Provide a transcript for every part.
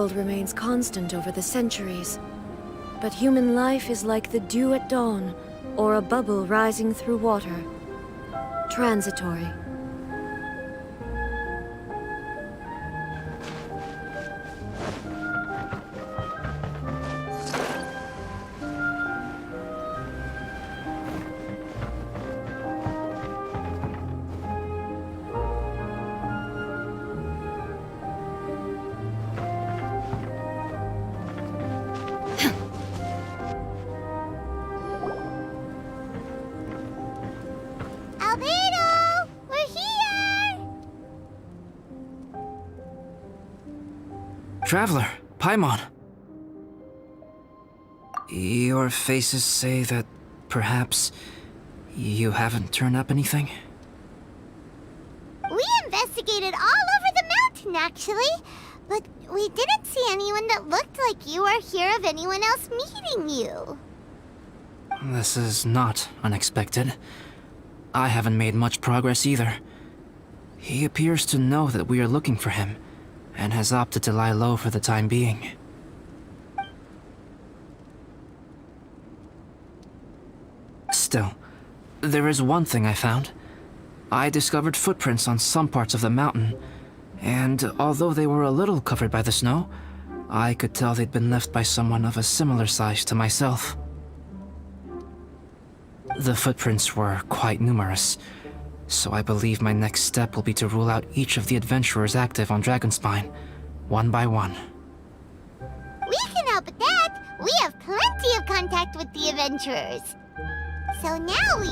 world remains constant over the centuries. But human life is like the dew at dawn, or a bubble rising through water. Transitory. Traveler, Paimon. Your faces say that perhaps you haven't turned up anything? We investigated all over the mountain, actually. But we didn't see anyone that looked like you or hear of anyone else meeting you. This is not unexpected. I haven't made much progress either. He appears to know that we are looking for him, and has opted to lie low for the time being. Still, there is one thing I found. I discovered footprints on some parts of the mountain, and although they were a little covered by the snow, I could tell they'd been left by someone of a similar size to myself. The footprints were quite numerous, so I believe my next step will be to rule out each of the adventurers active on Dragonspine, one by one. We can help with that. We have plenty of contact with the adventurers. So now we...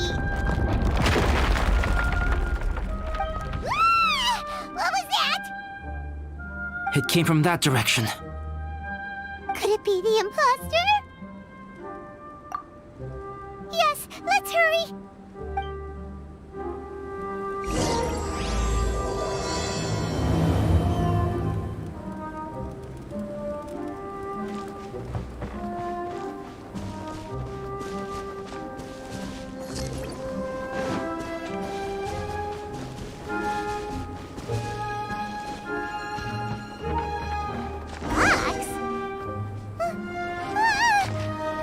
What was that? It came from that direction. Could it be the imposter? Yes, let's hurry.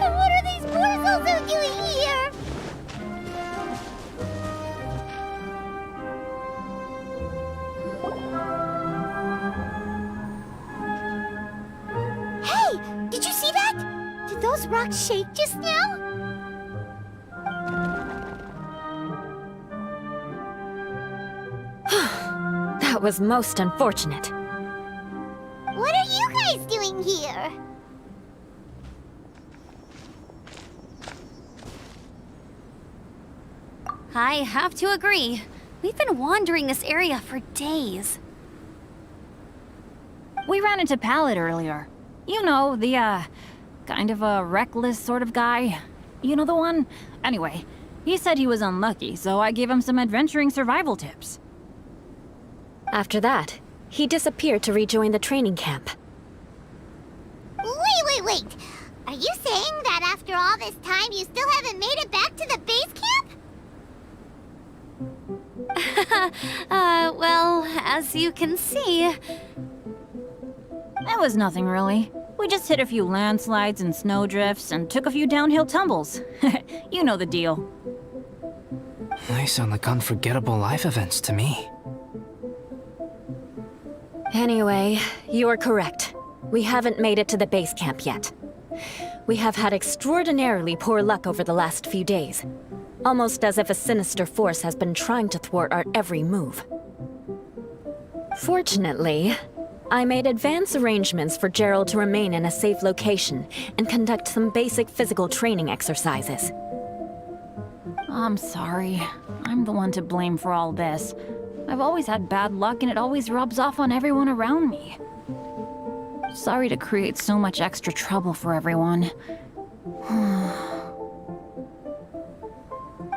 What are these portals doing here? Hey, did you see that? Did those rocks shake just now? That was most unfortunate. What are you guys doing here? I have to agree. We've been wandering this area for days. We ran into Pallet earlier. You know, the, kind of a reckless sort of guy. You know the one? Anyway, he said he was unlucky, so I gave him some adventuring survival tips. After that, he disappeared to rejoin the training camp. Wait. Are you saying that after all this time you still haven't made it back to the base camp? Well, as you can see... It was nothing really. We just hit a few landslides and snowdrifts and took a few downhill tumbles. You know the deal. They sound like unforgettable life events to me. Anyway, you're correct. We haven't made it to the base camp yet. We have had extraordinarily poor luck over the last few days. Almost as if a sinister force has been trying to thwart our every move. Fortunately, I made advance arrangements for Gerald to remain in a safe location and conduct some basic physical training exercises. I'm sorry. I'm the one to blame for all this. I've always had bad luck and it always rubs off on everyone around me. Sorry to create so much extra trouble for everyone.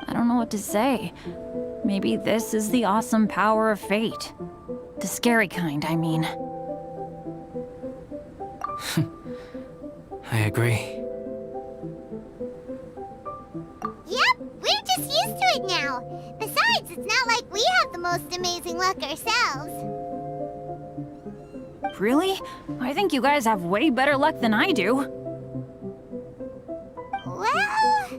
I don't know what to say. Maybe this is the awesome power of fate. The scary kind, I mean. I agree. Yep, we're just used to it now. Besides, it's not like we have the most amazing luck ourselves. Really? I think you guys have way better luck than I do. Well,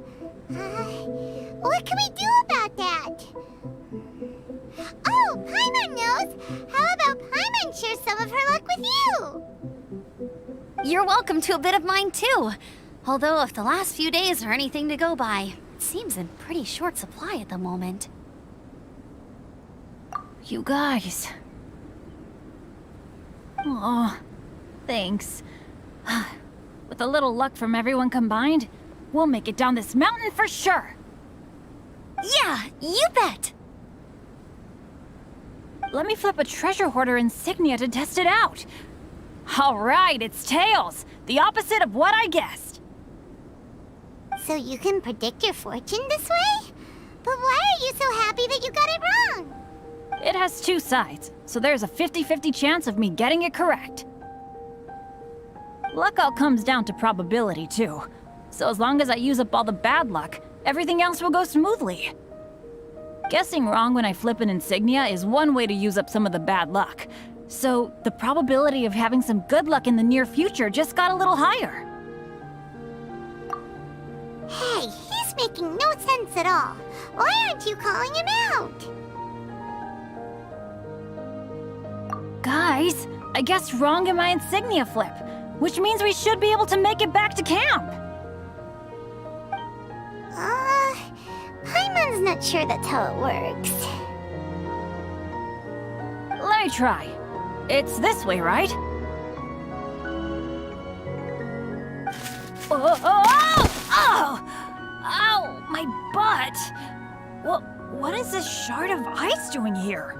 what can we do about that? Oh, Paimon knows! How about Paimon share some of her luck with you? You're welcome to a bit of mine too. Although if the last few days are anything to go by, it seems in pretty short supply at the moment. You guys. Oh, thanks. With a little luck from everyone combined, we'll make it down this mountain for sure. Yeah, you bet! Let me flip a treasure hoarder insignia to test it out. All right, it's tails. The opposite of what I guessed. So you can predict your fortune this way? But why are you so happy that you got it wrong? It has two sides, so there's a 50-50 chance of me getting it correct. Luck all comes down to probability, too. So as long as I use up all the bad luck, everything else will go smoothly. Guessing wrong when I flip an insignia is one way to use up some of the bad luck. So the probability of having some good luck in the near future just got a little higher. Hey, he's making no sense at all. Why aren't you calling him out? Guys, I guessed wrong in my insignia flip, which means we should be able to make it back to camp. Paimon's not sure that's how it works. Let me try. It's this way, right? Oh, oh, oh! Oh! Ow! My butt! What is this shard of ice doing here?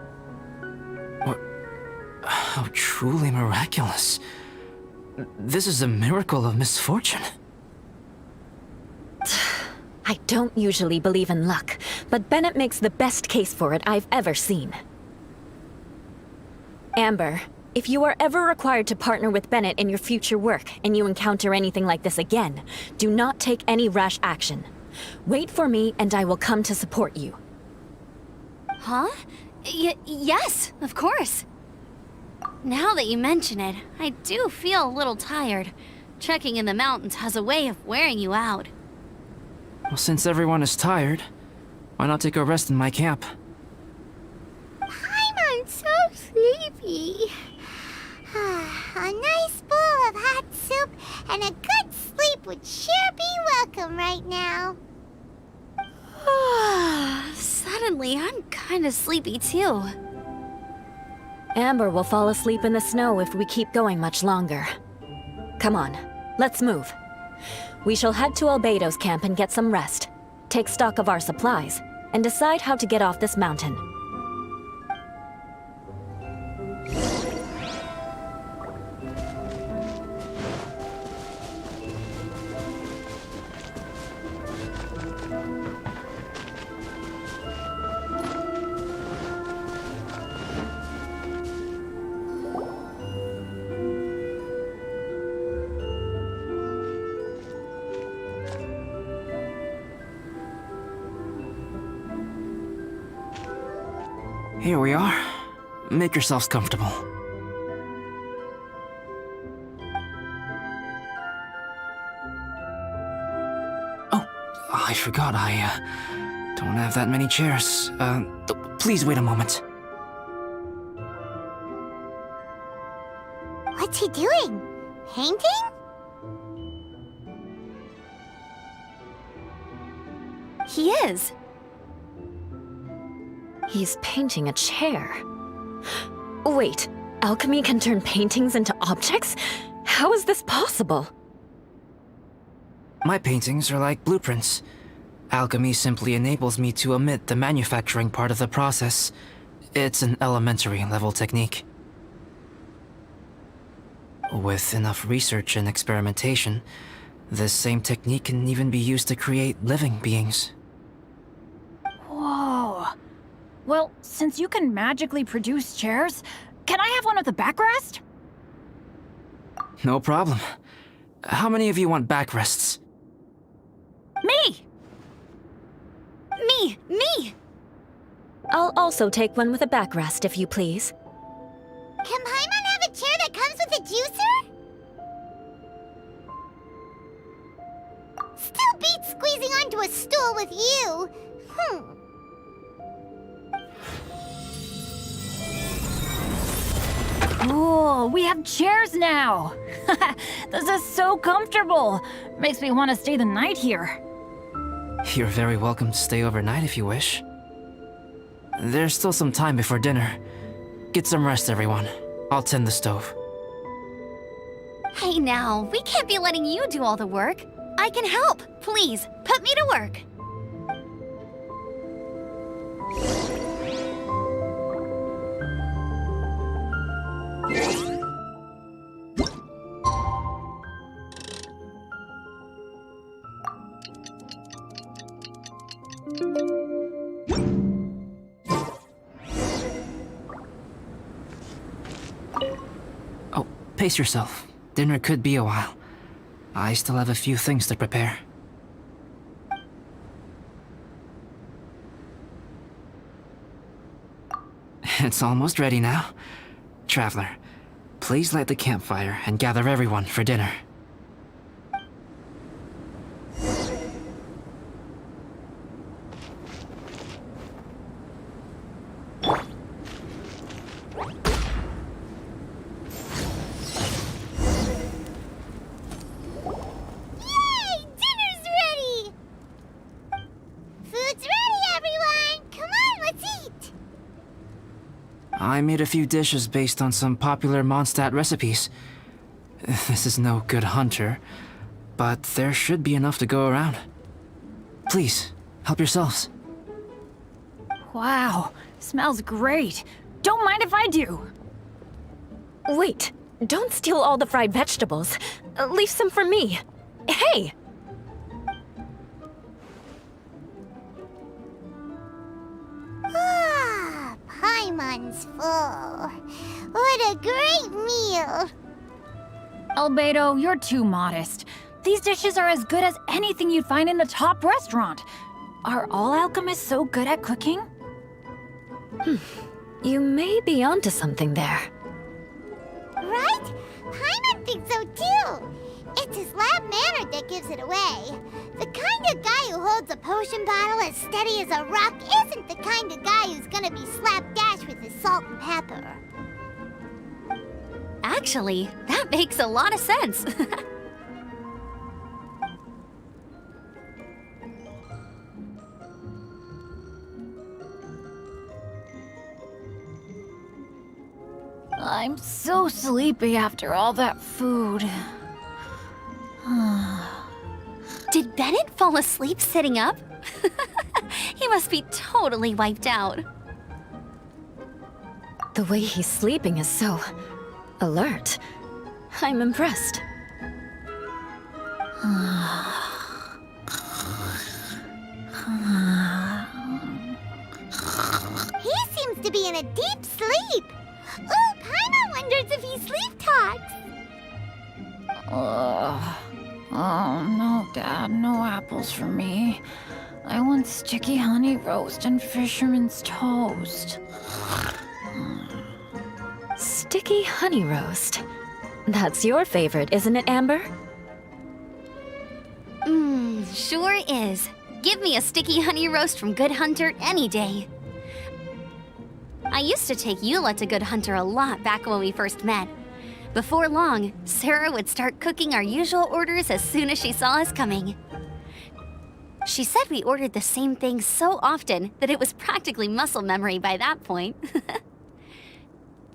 How truly miraculous. This is a miracle of misfortune. I don't usually believe in luck, but Bennett makes the best case for it I've ever seen. Amber, if you are ever required to partner with Bennett in your future work and you encounter anything like this again, do not take any rash action. Wait for me and I will come to support you. Huh? Yes, of course. Now that you mention it, I do feel a little tired. Trekking in the mountains has a way of wearing you out. Well, since everyone is tired, why not take a rest in my camp? Paimon's so sleepy. A nice bowl of hot soup and a good sleep would sure be welcome right now. Suddenly, I'm kinda sleepy too. Amber will fall asleep in the snow if we keep going much longer. Come on, let's move. We shall head to Albedo's camp and get some rest, take stock of our supplies, and decide how to get off this mountain. Here we are. Make yourselves comfortable. Oh, I forgot I don't have that many chairs. Please wait a moment. What's he doing? Painting? He is. He's painting a chair. Wait, alchemy can turn paintings into objects? How is this possible? My paintings are like blueprints. Alchemy simply enables me to omit the manufacturing part of the process. It's an elementary level technique. With enough research and experimentation, this same technique can even be used to create living beings. Whoa. Well, since you can magically produce chairs, can I have one with a backrest? No problem. How many of you want backrests? Me! Me! I'll also take one with a backrest, if you please. Can Paimon have a chair that comes Still beats squeezing onto a stool with you. Cool, we have chairs now. This is so comfortable. Makes me want to stay the night here. You're very welcome to stay overnight if you wish. There's still some time before dinner. Get some rest, everyone. I'll tend the stove. Hey now, we can't be letting you do all the work. I can help. Please, put me to work. Oh, pace yourself. Dinner could be a while. I still have a few things to prepare. It's almost ready now. Traveler, please light the campfire and gather everyone for dinner. Yay! Dinner's ready! Food's ready, everyone! Come on, let's eat! I made a few dishes based on some popular Mondstadt recipes. This is no good hunter, but there should be enough to go around. Please, help yourselves. Wow, smells great. Don't mind if I do. Wait, don't steal all the fried vegetables. Leave some for me. Hey! Ah, Paimon's full. What a great meal! Albedo, you're too modest. These dishes are as good as anything you'd find in a top restaurant. Are all alchemists so good at cooking? You may be onto something there. Right? Paimon thinks so too. It's his lab manner that gives it away. The kind of guy who holds a potion bottle as steady as a rock isn't the kind of guy who's gonna be slapdash with his salt and pepper. Actually, that makes a lot of sense. I'm so sleepy after all that food. Did Bennett fall asleep sitting up? He must be totally wiped out. The way he's sleeping is so alert. I'm impressed. He seems to be in a deep sleep. Ooh, Paimon wonders if he sleep talks. Oh, no, Dad, no apples for me. I want sticky honey roast and fisherman's toast. Sticky honey roast. That's your favorite, isn't it, Amber? Sure is. Give me a sticky honey roast from Good Hunter any day. I used to take Eula to Good Hunter a lot back when we first met. Before long, Sarah would start cooking our usual orders as soon as she saw us coming. She said we ordered the same thing so often that it was practically muscle memory by that point.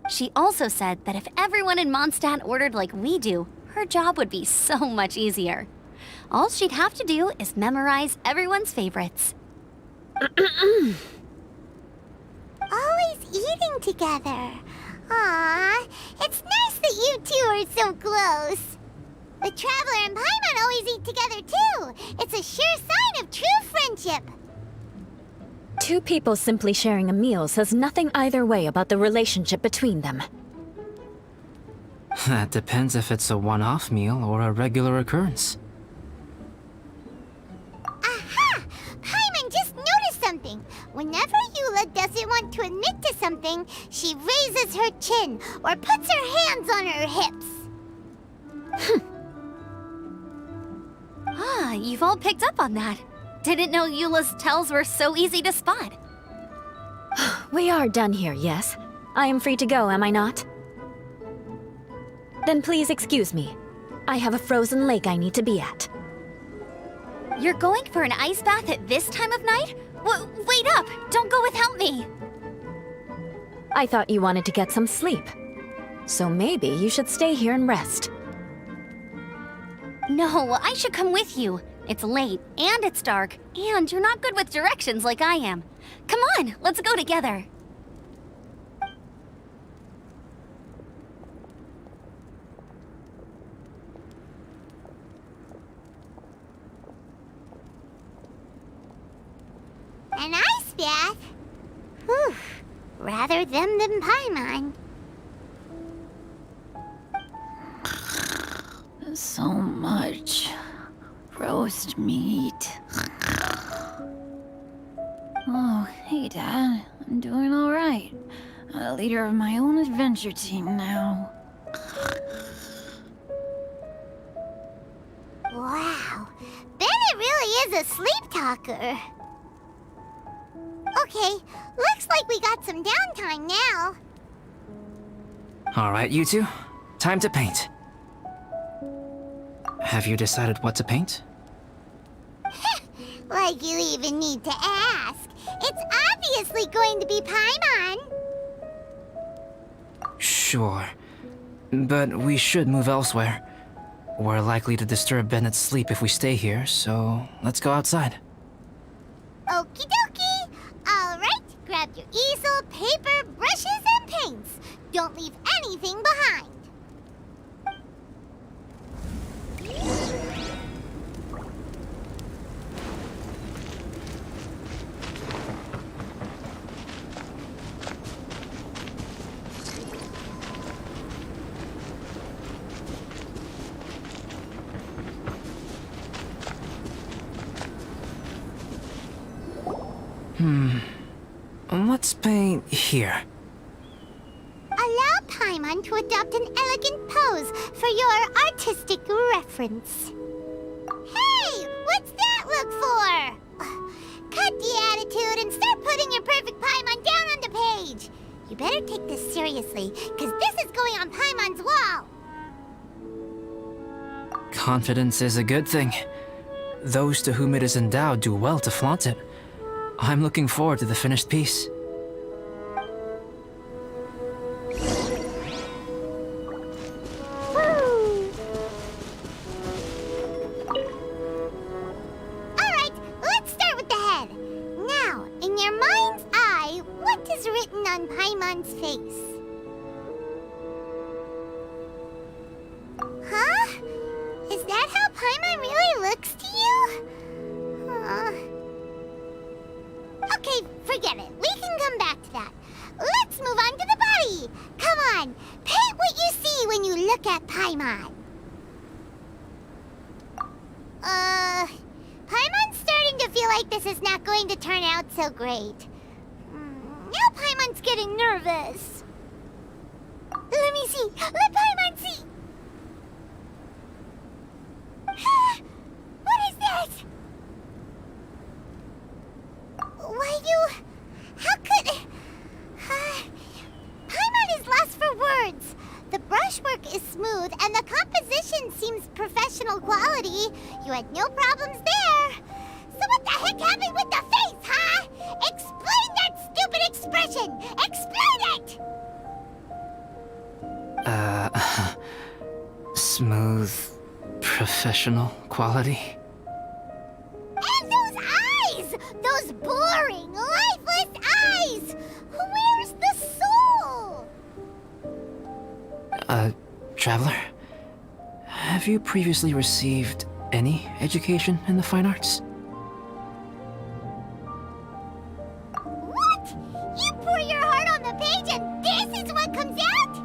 She also said that if everyone in Mondstadt ordered like we do, her job would be so much easier. All she'd have to do is memorize everyone's favorites. Always eating together. Aww, it's nice that you two are so close. The Traveler and Paimon always eat together too. It's a sure sign of true friendship. Two people simply sharing a meal says nothing either way about the relationship between them. That depends if it's a one-off meal or a regular occurrence. Aha! Paimon just noticed something. Whenever Eula doesn't want to admit to something, she raises her chin or puts her hands on her hips. you've all picked up on that. Didn't know Eula's tells were so easy to spot. We are done here, yes? I am free to go, am I not? Then please excuse me. I have a frozen lake I need to be at. You're going for an ice bath at this time of night? Wait up! Don't go without me! I thought you wanted to get some sleep. So maybe you should stay here and rest. No, I should come with you. It's late, and it's dark, and you're not good with directions like I am. Come on, let's go together. An ice bath? Whew. Rather them than Paimon. So much roast meat. Oh, hey, Dad. I'm doing all right. I'm a leader of my own adventure team now. Wow. Bennett really is a sleep talker. Okay, looks like we got some downtime now. All right, you two. Time to paint. Have you decided what to paint? Like you even need to ask. It's obviously going to be Paimon. Sure. But we should move elsewhere. We're likely to disturb Bennett's sleep if we stay here, so let's go outside. Okie dokie. All right, grab your easel, paper, brushes, and paints. Don't leave anything behind. Let's paint here. Allow Paimon to adopt an elegant pose for your artistic reference. Hey, what's that look for? Cut the attitude and start putting your perfect Paimon down on the page. You better take this seriously, because this is going on Paimon's wall. Confidence is a good thing. Those to whom it is endowed do well to flaunt it. I'm looking forward to the finished piece. Alright, let's start with the head. Now, in your mind's eye, what is written on Paimon's face? Huh? Is that how Paimon really looks to you? Okay, forget it. We can come back to that. Let's move on to the body. Come on, paint what you see when you look at Paimon. Paimon's starting to feel like this is not going to turn out so great. Now Paimon's getting nervous. Let me see. Let Paimon see. What is that? Why you... How could... Paimon is lost for words. The brushwork is smooth and the composition seems professional quality. You had no problems there. So what the heck happened with the face, huh? Explain that stupid expression! Explain it! Smooth, professional quality. And those eyes! Those boring, lifeless eyes! Where's the soul? Traveler? Have you previously received any education in the fine arts? What? You pour your heart on the page and this is what comes out?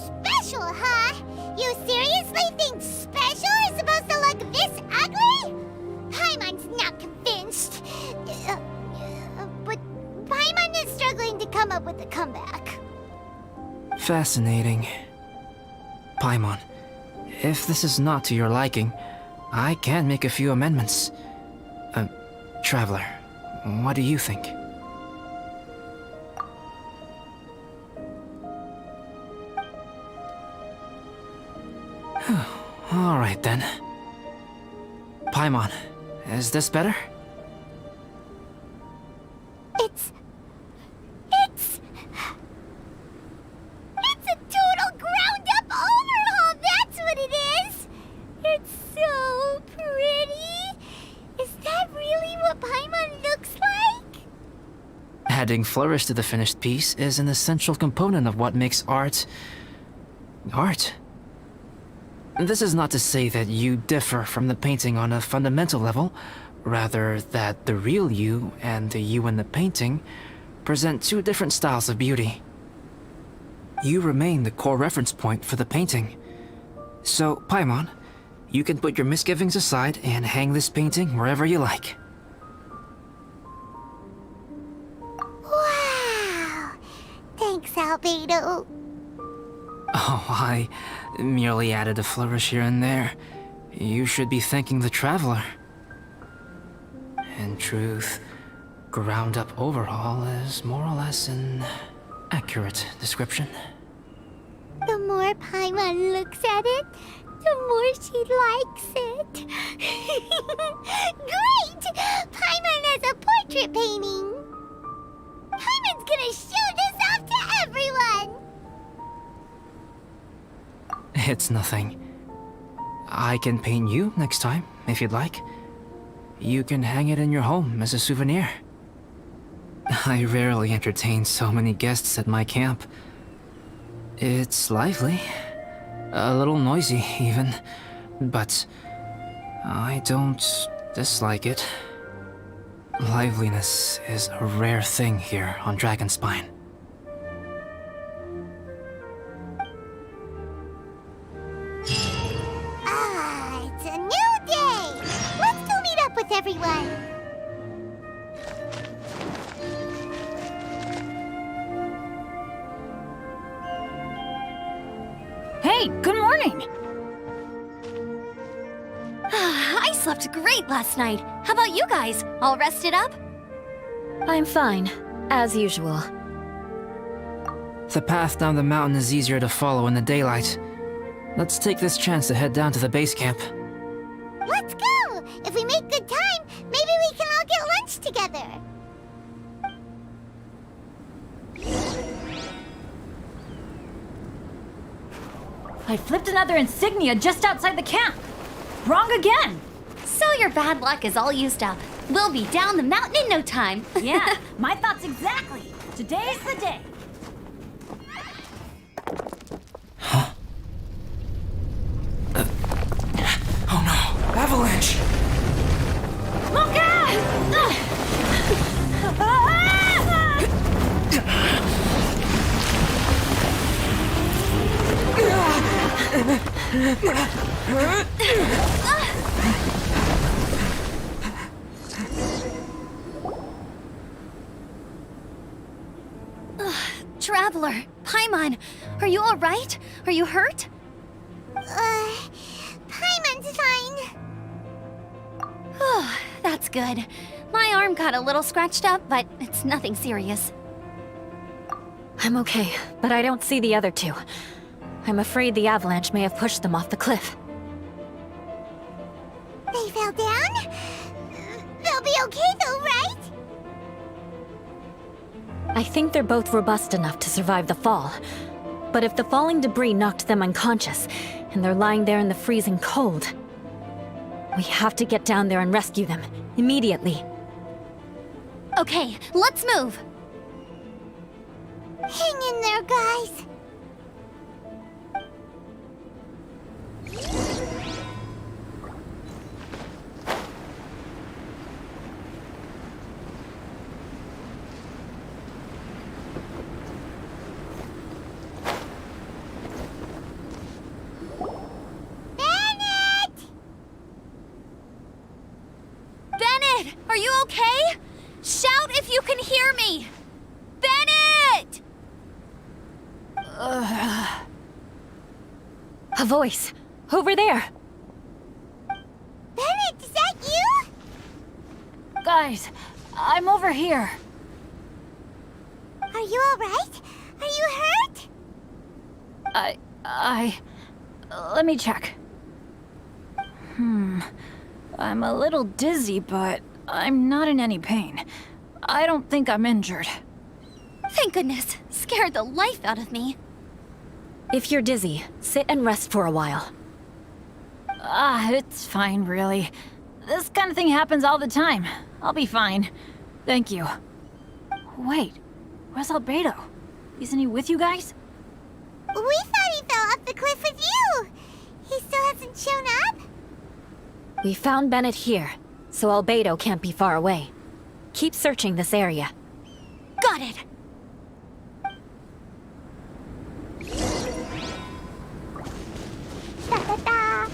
Special, huh? You seriously think special is supposed to look this ugly? Paimon's not convinced. But Paimon is struggling to come up with a comeback. Fascinating. Paimon, If this is not to your liking, I can make a few amendments. Traveler, what do you think? All right then. Paimon, is this better? It's a total ground-up overhaul, that's what it is! It's so pretty! Is that really what Paimon looks like? Adding flourish to the finished piece is an essential component of what makes art... art. This is not to say that you differ from the painting on a fundamental level, rather that the real you and the you in the painting present two different styles of beauty. You remain the core reference point for the painting. So, Paimon, you can put your misgivings aside and hang this painting wherever you like. Wow! Thanks, Albedo. Oh, I merely added a flourish here and there. You should be thanking the traveler. In truth, ground-up overhaul is more or less an accurate description. The more Paimon looks at it, the more she likes it. Great! Paimon has a portrait painting! Paimon's gonna show this off to everyone! It's nothing. I can paint you next time, if you'd like. You can hang it in your home as a souvenir. I rarely entertain so many guests at my camp. It's lively. A little noisy, even. But I don't dislike it. Liveliness is a rare thing here on Dragonspine. It's a new day! Let's go meet up with everyone! Hey, good morning! I slept great last night. How about you guys? All rested up? I'm fine, as usual. The path down the mountain is easier to follow in the daylight. Let's take this chance to head down to the base camp. Let's go! If we make good time, maybe we can all get lunch together! I flipped another insignia just outside the camp. Wrong again. So your bad luck is all used up. We'll be down the mountain in no time. Yeah, my thoughts exactly. Today's the day. Oh no! Avalanche! Look out! Traveler, Paimon, are you all right? Are you hurt? Paimon's fine. That's good. My arm got a little scratched up, but it's nothing serious. I'm okay, but I don't see the other two. I'm afraid the avalanche may have pushed them off the cliff. They fell down? They'll be okay though, right? I think they're both robust enough to survive the fall. But if the falling debris knocked them unconscious, and they're lying there in the freezing cold, we have to get down there and rescue them, immediately. Okay, let's move. Hang in there, guys. Bennett, are you okay? Shout if you can hear me! Bennett! A voice. Over there! Bennett, is that you? Guys, I'm over here. Are you alright? Are you hurt? Let me check. I'm a little dizzy, but I'm not in any pain. I don't think I'm injured. Thank goodness. Scared the life out of me. If you're dizzy, sit and rest for a while. It's fine, really. This kind of thing happens all the time. I'll be fine. Thank you. Wait, where's Albedo? Isn't he with you guys? We thought he fell off the cliff with you. He still hasn't shown up? We found Bennett here, so Albedo can't be far away. Keep searching this area. Got it. Da da da.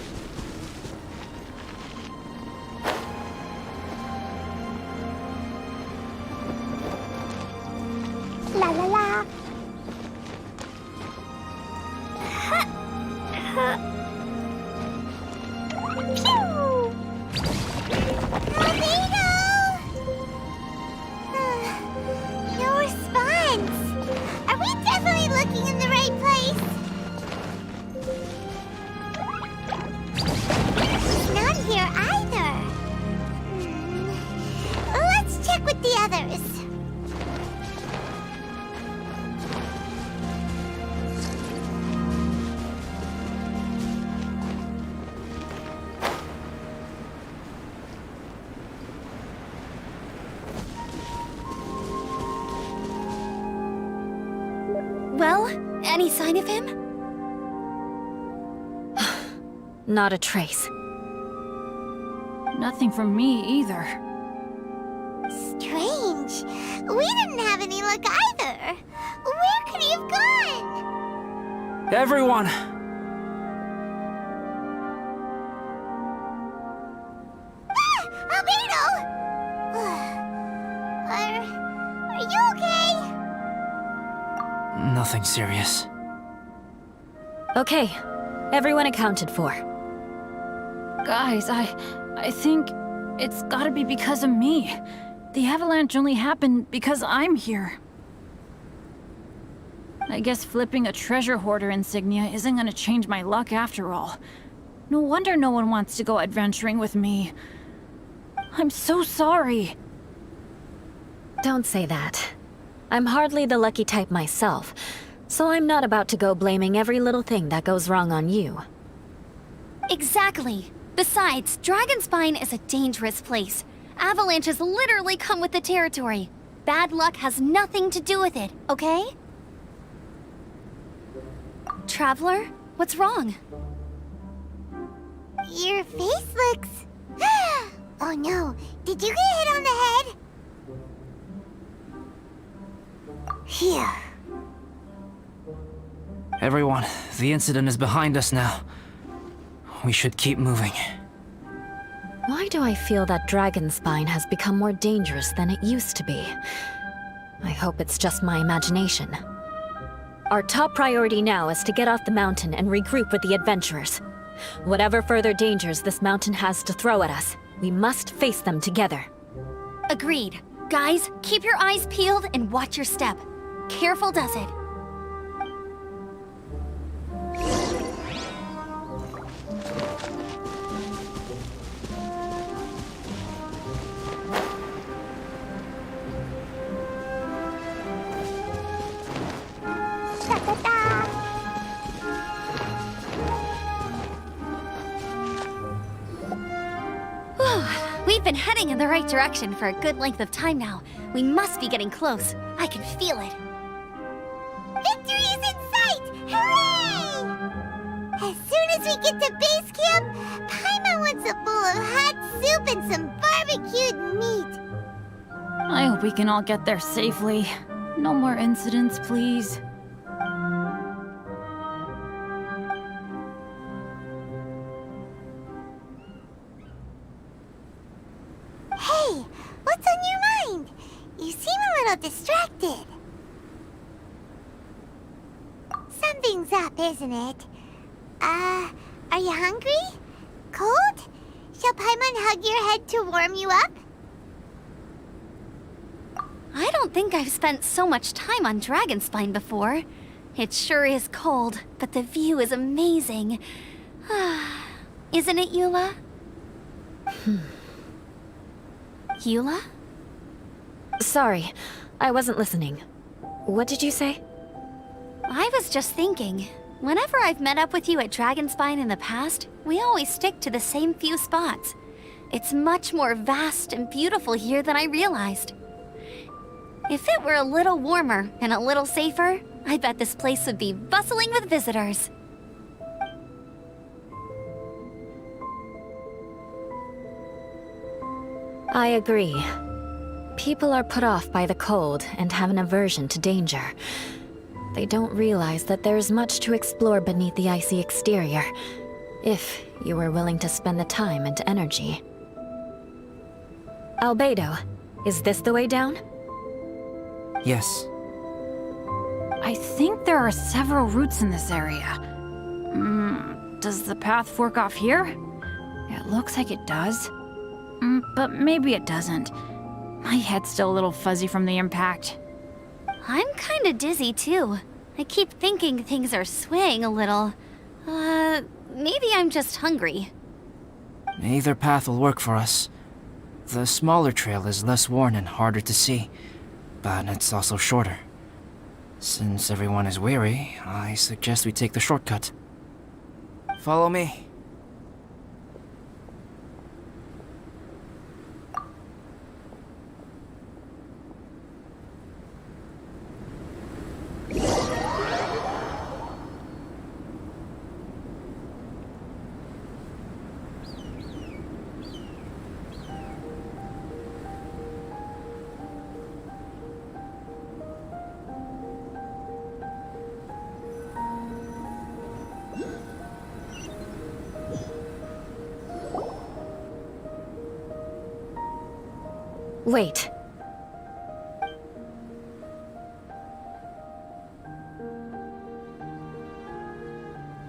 La la la. Ha. Ha. Pew. Albedo! No response. Are we definitely looking in the right place? He's not here either. Let's check with the others. Well, any sign of him? Not a trace. Nothing from me either. Strange. We didn't have any luck either. Where could he have gone? Everyone! Albedo! Are you okay? Nothing serious. Okay, everyone accounted for. Guys, I think it's gotta be because of me. The avalanche only happened because I'm here. I guess flipping a treasure hoarder insignia isn't gonna change my luck after all. No wonder no one wants to go adventuring with me. I'm so sorry. Don't say that. I'm hardly the lucky type myself, so I'm not about to go blaming every little thing that goes wrong on you. Exactly. Besides, Dragonspine is a dangerous place. Avalanches literally come with the territory. Bad luck has nothing to do with it, okay? Traveler, what's wrong? Your face looks... Oh no, did you get hit on the head? Phew. Everyone, the incident is behind us now. We should keep moving. Why do I feel that Dragonspine has become more dangerous than it used to be? I hope it's just my imagination. Our top priority now is to get off the mountain and regroup with the adventurers. Whatever further dangers this mountain has to throw at us, we must face them together. Agreed. Guys, keep your eyes peeled and watch your step. Careful does it. Da da da. We've been heading in the right direction for a good length of time now. We must be getting close. I can feel it. Victory is in sight! Hooray! As soon as we get to base camp, Paimon wants a bowl of hot soup and some barbecued meat. I hope we can all get there safely. No more incidents, please. Hey, what's on your mind? You seem a little distracted. Something's up, isn't it? Are you hungry? Cold? Shall Paimon hug your head to warm you up? I don't think I've spent so much time on Dragonspine before. It sure is cold, but the view is amazing. Isn't it, Eula? Eula? Sorry, I wasn't listening. What did you say? I was just thinking. Whenever I've met up with you at Dragonspine in the past, we always stick to the same few spots. It's much more vast and beautiful here than I realized. If it were a little warmer and a little safer, I bet this place would be bustling with visitors. I agree. People are put off by the cold and have an aversion to danger. They don't realize that there's much to explore beneath the icy exterior, if you were willing to spend the time and energy. Albedo, is this the way down? Yes. I think there are several routes in this area. Does the path fork off here? It looks like it does. But maybe it doesn't. My head's still a little fuzzy from the impact. I'm kinda dizzy too. I keep thinking things are swaying a little. Maybe I'm just hungry. Either path will work for us. The smaller trail is less worn and harder to see, but it's also shorter. Since everyone is weary, I suggest we take the shortcut. Follow me. Wait.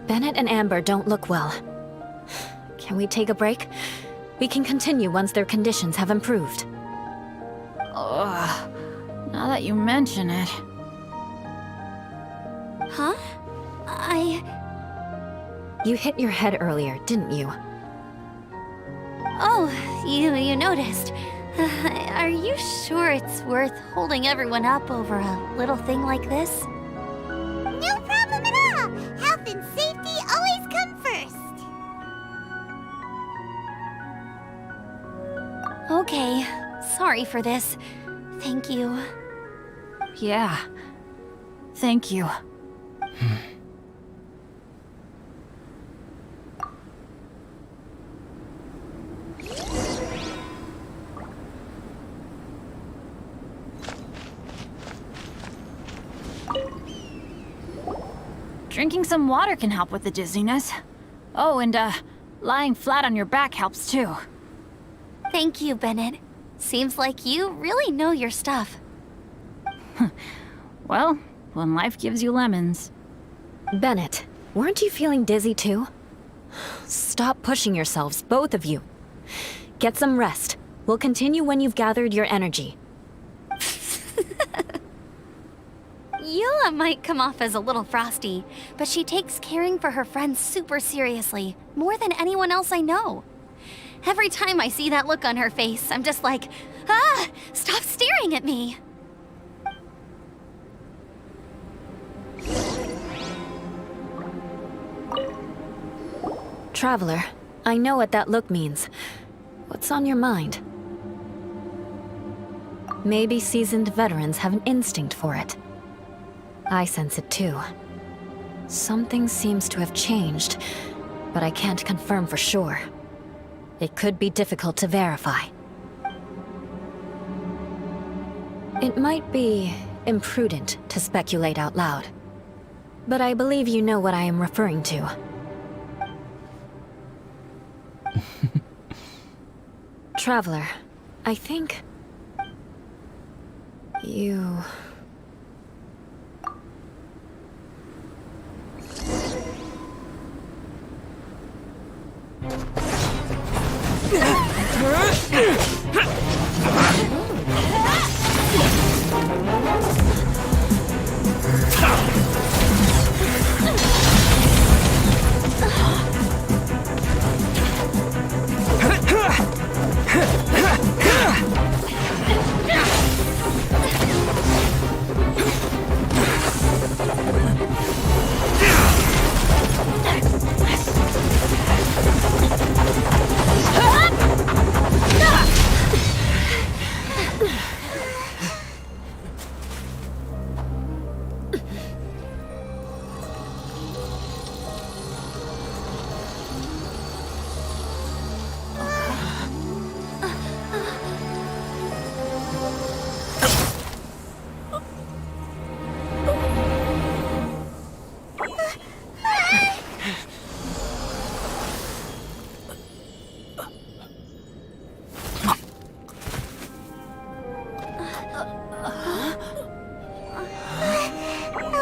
Bennett and Amber don't look well. Can we take a break? We can continue once their conditions have improved. Ugh. Now that you mention it. Huh? You hit your head earlier, didn't you? Oh, you noticed. Are you sure it's worth holding everyone up over a little thing like this? No problem at all! Health and safety always come first! Okay, sorry for this. Thank you. Yeah. Thank you. Drinking some water can help with the dizziness. Oh, and lying flat on your back helps too. Thank you, Bennett. Seems like you really know your stuff. Well, when life gives you lemons. Bennett, weren't you feeling dizzy too? Stop pushing yourselves, both of you. Get some rest. We'll continue when you've gathered your energy. Eula might come off as a little frosty, but she takes caring for her friends super seriously, more than anyone else I know. Every time I see that look on her face, I'm just like, ah, stop staring at me. Traveler, I know what that look means. What's on your mind? Maybe seasoned veterans have an instinct for it. I sense it too. Something seems to have changed, but I can't confirm for sure. It could be difficult to verify. It might be imprudent to speculate out loud, but I believe you know what I am referring to. Traveler, I think... you...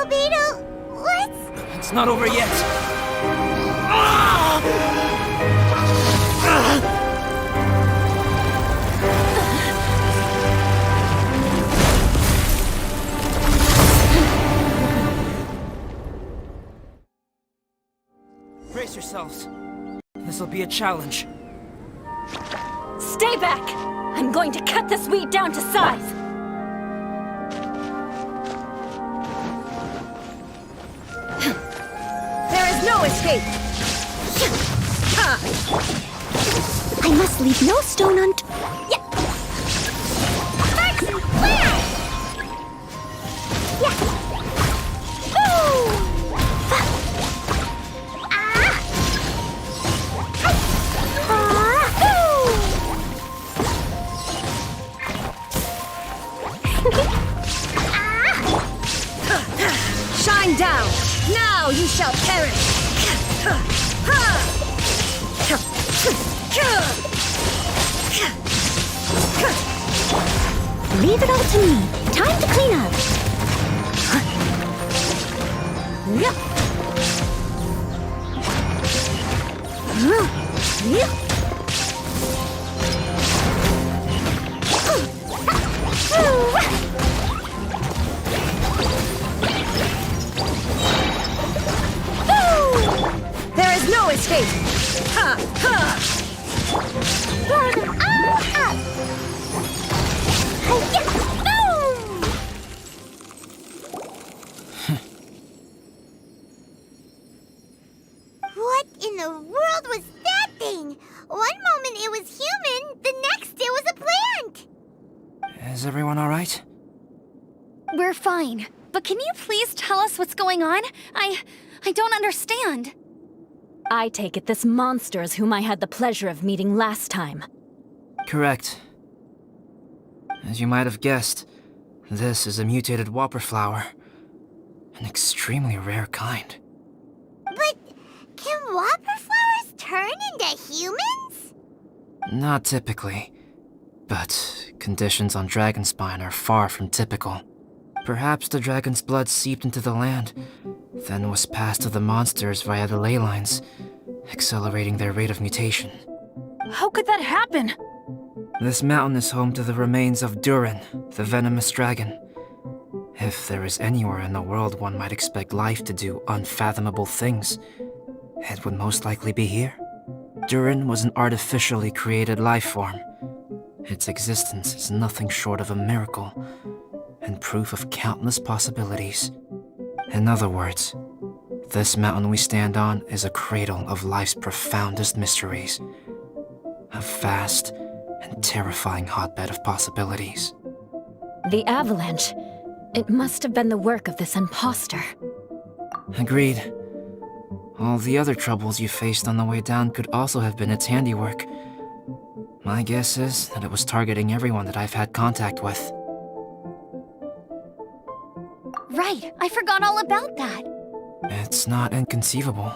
Albedo, what's... It's not over yet. Brace yourselves. This'll be a challenge. Stay back! I'm going to cut this weed down to size! There is no escape! I must leave no stone unturned. Shine down! Now you shall perish! Leave it all to me. Time to clean up. There is no escape! Ha! Ha! Pour them all up. What in the world was that thing? One moment it was human, the next it was a plant. Is everyone alright? We're fine. But can you please tell us what's going on? I don't understand. I take it this monster is whom I had the pleasure of meeting last time. Correct. As you might have guessed, this is a mutated whopper flower. An extremely rare kind. But can whopper flowers turn into humans? Not typically, but conditions on Dragonspine are far from typical. Perhaps the dragon's blood seeped into the land, then was passed to the monsters via the ley lines, accelerating their rate of mutation. How could that happen? This mountain is home to the remains of Durin, the venomous dragon. If there is anywhere in the world one might expect life to do unfathomable things, it would most likely be here. Durin was an artificially created life form. Its existence is nothing short of a miracle, and proof of countless possibilities. In other words, this mountain we stand on is a cradle of life's profoundest mysteries. A vast and terrifying hotbed of possibilities. The avalanche. It must have been the work of this imposter. Agreed. All the other troubles you faced on the way down could also have been its handiwork. My guess is that it was targeting everyone that I've had contact with. Right, I forgot all about that. It's not inconceivable.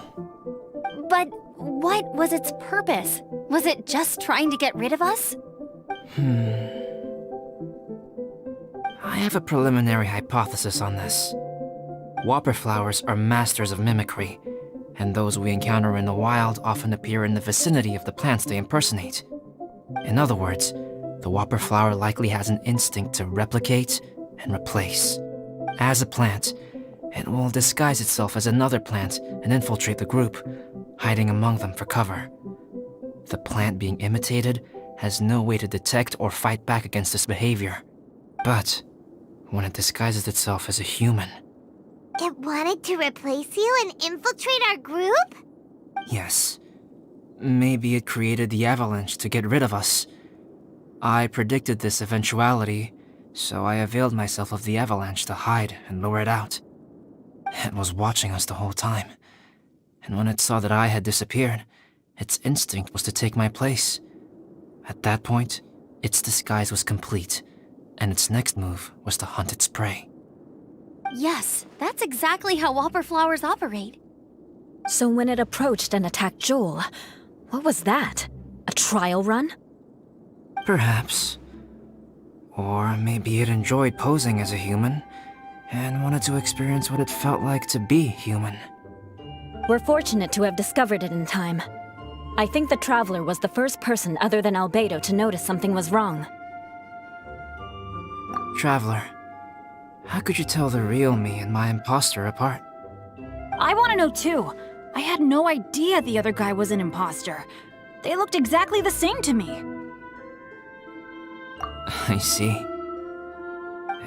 But what was its purpose? Was it just trying to get rid of us? I have a preliminary hypothesis on this. Whopper flowers are masters of mimicry, and those we encounter in the wild often appear in the vicinity of the plants they impersonate. In other words, the whopper flower likely has an instinct to replicate and replace. As a plant, it will disguise itself as another plant and infiltrate the group, hiding among them for cover. The plant being imitated has no way to detect or fight back against this behavior. But when it disguises itself as a human... It wanted to replace you and infiltrate our group? Yes. Maybe it created the avalanche to get rid of us. I predicted this eventuality, so I availed myself of the avalanche to hide and lure it out. It was watching us the whole time, and when it saw that I had disappeared, its instinct was to take my place. At that point, its disguise was complete, and its next move was to hunt its prey. Yes, that's exactly how whopper flowers operate. So when it approached and attacked Joel, what was that? A trial run? Perhaps. Or maybe it enjoyed posing as a human, and wanted to experience what it felt like to be human. We're fortunate to have discovered it in time. I think the Traveler was the first person other than Albedo to notice something was wrong. Traveler, how could you tell the real me and my imposter apart? I want to know too. I had no idea the other guy was an imposter. They looked exactly the same to me. I see.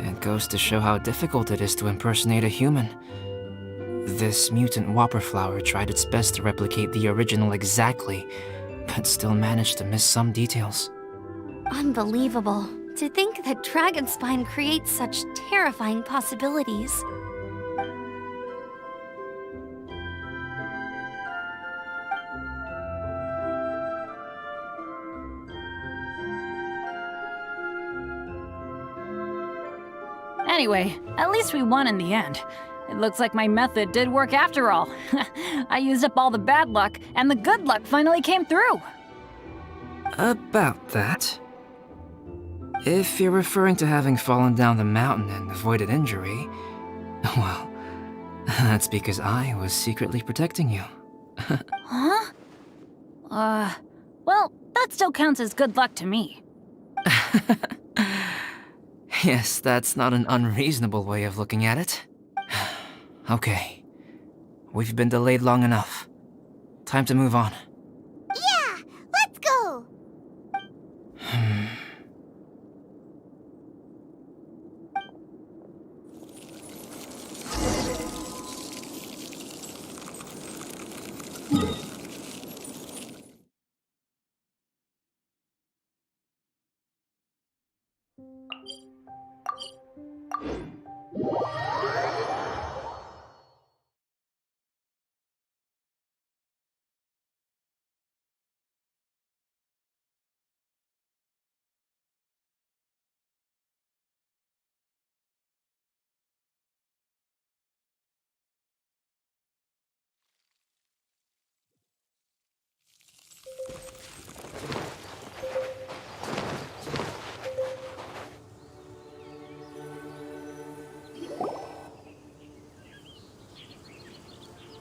It goes to show how difficult it is to impersonate a human. This mutant whopper flower tried its best to replicate the original exactly, but still managed to miss some details. Unbelievable. To think that Dragonspine creates such terrifying possibilities. Anyway, at least we won in the end. It looks like my method did work after all. I used up all the bad luck, and the good luck finally came through. About that. If you're referring to having fallen down the mountain and avoided injury, well, that's because I was secretly protecting you. Huh? Well, that still counts as good luck to me. Yes, that's not an unreasonable way of looking at it. Okay. We've been delayed long enough. Time to move on. Yeah, let's go!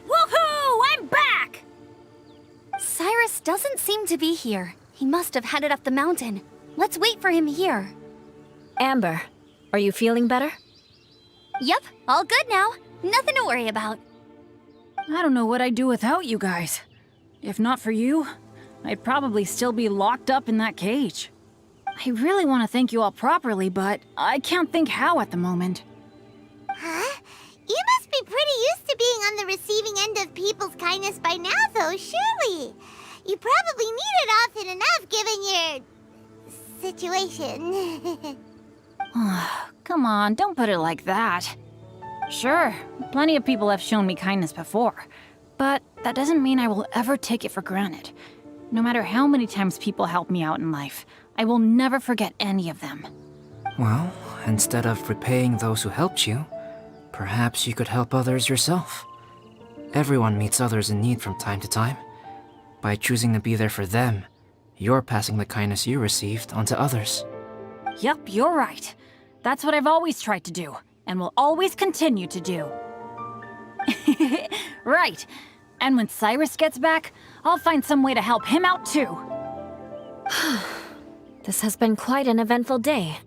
Woohoo! I'm back! Cyrus doesn't seem to be here. He must have headed up the mountain. Let's wait for him here. Amber, are you feeling better? Yep, all good now. Nothing to worry about. I don't know what I'd do without you guys. If not for you, I'd probably still be locked up in that cage. I really want to thank you all properly, but I can't think how at the moment. Huh? You must be pretty used to being on the receiving end of people's kindness by now, though, surely. You probably need it often enough given your... situation. Come on, don't put it like that. Sure, plenty of people have shown me kindness before, but that doesn't mean I will ever take it for granted. No matter how many times people help me out in life, I will never forget any of them. Well, instead of repaying those who helped you, perhaps you could help others yourself. Everyone meets others in need from time to time. By choosing to be there for them, you're passing the kindness you received on to others. Yup, you're right. That's what I've always tried to do, and will always continue to do. Right. And when Cyrus gets back, I'll find some way to help him out too. This has been quite an eventful day.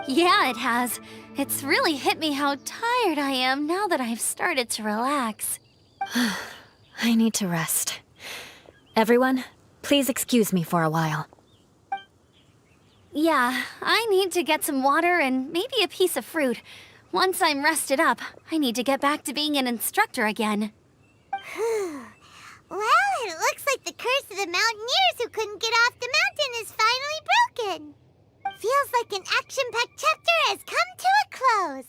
Yeah, it has. It's really hit me how tired I am now that I've started to relax. I need to rest. Everyone, please excuse me for a while. Yeah, I need to get some water and maybe a piece of fruit. Once I'm rested up, I need to get back to being an instructor again. Well, it looks like the curse of the mountaineers who couldn't get off the mountain is finally broken. Feels like an action-packed chapter has come to a close.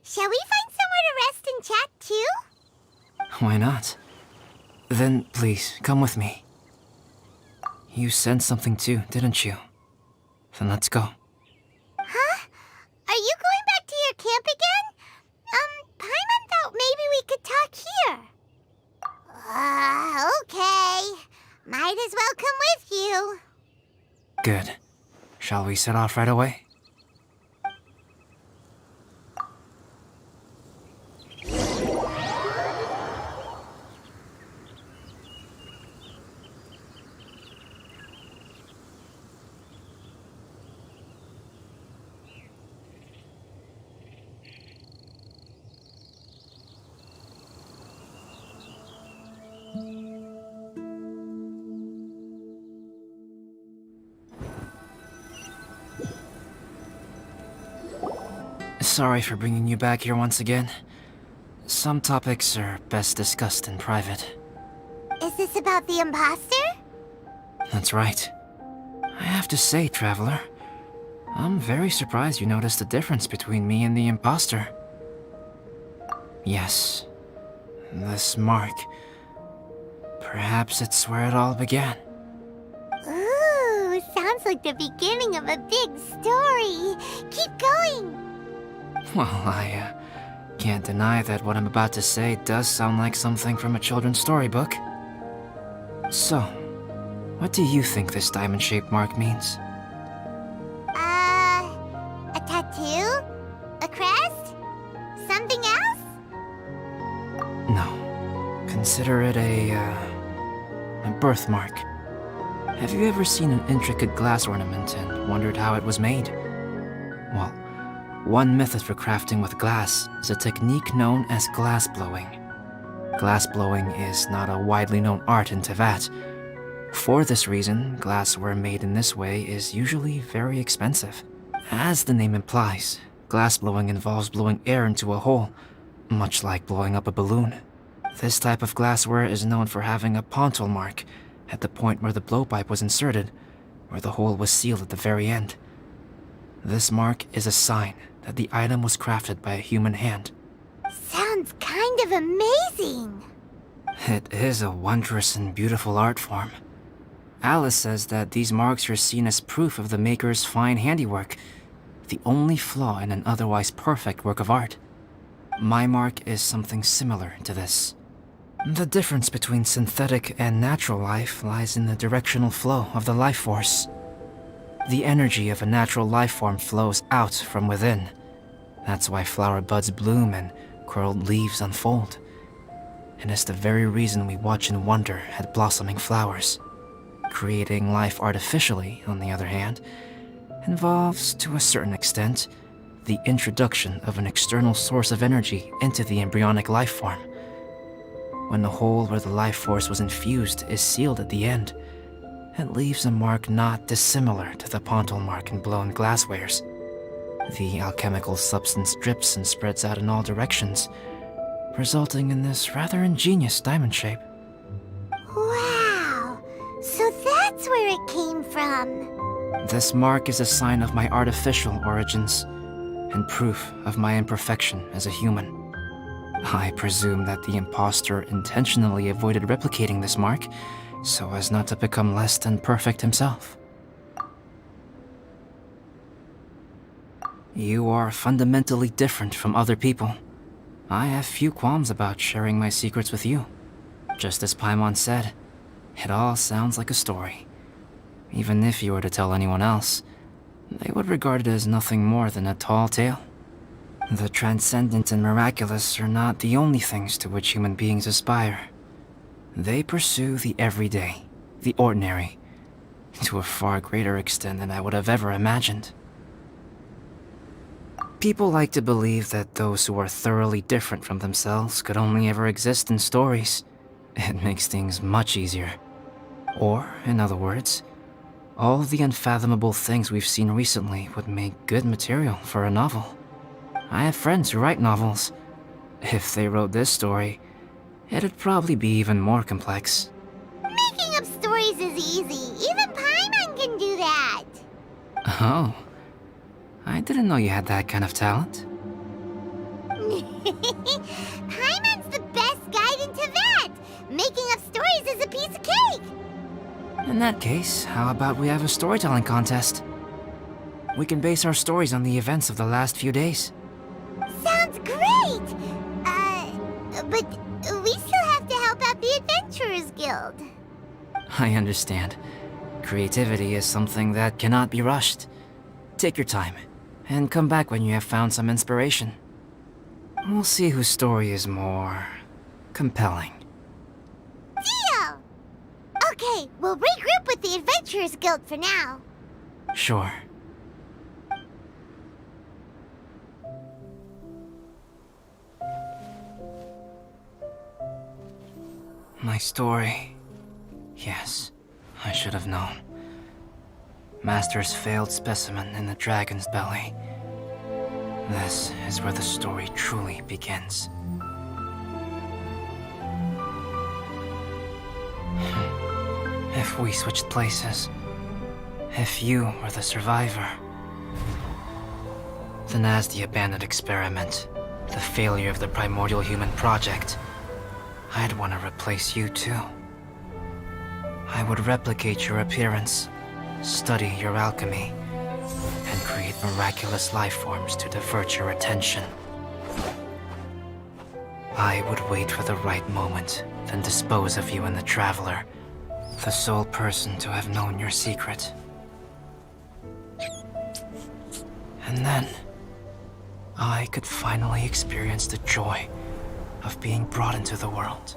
Shall we find somewhere to rest and chat too? Why not? Then please, come with me. You sensed something too, didn't you? Then let's go. Huh? Are you going back to your camp again? Paimon thought maybe we could talk here. Okay. Might as well come with you. Good. Shall we set off right away? Sorry for bringing you back here once again. Some topics are best discussed in private. Is this about the imposter? That's right. I have to say, Traveler, I'm very surprised you noticed the difference between me and the imposter. Yes, this mark. Perhaps it's where it all began. Ooh, sounds like the beginning of a big story. Keep going. Well, I can't deny that what I'm about to say does sound like something from a children's storybook. So, what do you think this diamond-shaped mark means? A tattoo? A crest? Something else? No. Consider it a birthmark. Have you ever seen an intricate glass ornament and wondered how it was made? Well, one method for crafting with glass is a technique known as glass blowing. Glass blowing is not a widely known art in Teyvat. For this reason, glassware made in this way is usually very expensive. As the name implies, glass blowing involves blowing air into a hole, much like blowing up a balloon. This type of glassware is known for having a pontal mark at the point where the blowpipe was inserted, where the hole was sealed at the very end. This mark is a sign that the item was crafted by a human hand. Sounds kind of amazing. It is a wondrous and beautiful art form. Alice says that these marks are seen as proof of the maker's fine handiwork, the only flaw in an otherwise perfect work of art. My mark is something similar to this. The difference between synthetic and natural life lies in the directional flow of the life force. The energy of a natural life form flows out from within. That's why flower buds bloom and curled leaves unfold. And it's the very reason we watch and wonder at blossoming flowers. Creating life artificially, on the other hand, involves, to a certain extent, the introduction of an external source of energy into the embryonic life form. When the hole where the life force was infused is sealed at the end, it leaves a mark not dissimilar to the pontal mark in blown glasswares. The alchemical substance drips and spreads out in all directions, resulting in this rather ingenious diamond shape. Wow, so that's where it came from. This mark is a sign of my artificial origins, and proof of my imperfection as a human. I presume that the imposter intentionally avoided replicating this mark, so as not to become less than perfect himself. You are fundamentally different from other people. I have few qualms about sharing my secrets with you. Just as Paimon said, it all sounds like a story. Even if you were to tell anyone else, they would regard it as nothing more than a tall tale. The transcendent and miraculous are not the only things to which human beings aspire. They pursue the everyday, the ordinary, to a far greater extent than I would have ever imagined. People like to believe that those who are thoroughly different from themselves could only ever exist in stories. It makes things much easier. Or, in other words, all the unfathomable things we've seen recently would make good material for a novel. I have friends who write novels. If they wrote this story, it'd probably be even more complex. Making up stories is easy. Even Paimon can do that. Oh, I didn't know you had that kind of talent. Paimon's the best guide into that. Making up stories is a piece of cake. In that case, how about we have a storytelling contest? We can base our stories on the events of the last few days. Sounds great! But we still have to help out the Adventurers Guild. I understand. Creativity is something that cannot be rushed. Take your time, and come back when you have found some inspiration. We'll see whose story is more compelling. Deal! Okay, we'll regroup with the Adventurers Guild for now. Sure. My story. Yes, I should have known. Master's failed specimen in the dragon's belly. This is where the story truly begins. If we switched places, if you were the survivor, then as the abandoned experiment, the failure of the primordial human project, I'd want to replace you too. I would replicate your appearance, study your alchemy, and create miraculous life forms to divert your attention. I would wait for the right moment, then dispose of you in the Traveler, the sole person to have known your secret. And then, I could finally experience the joy of being brought into the world.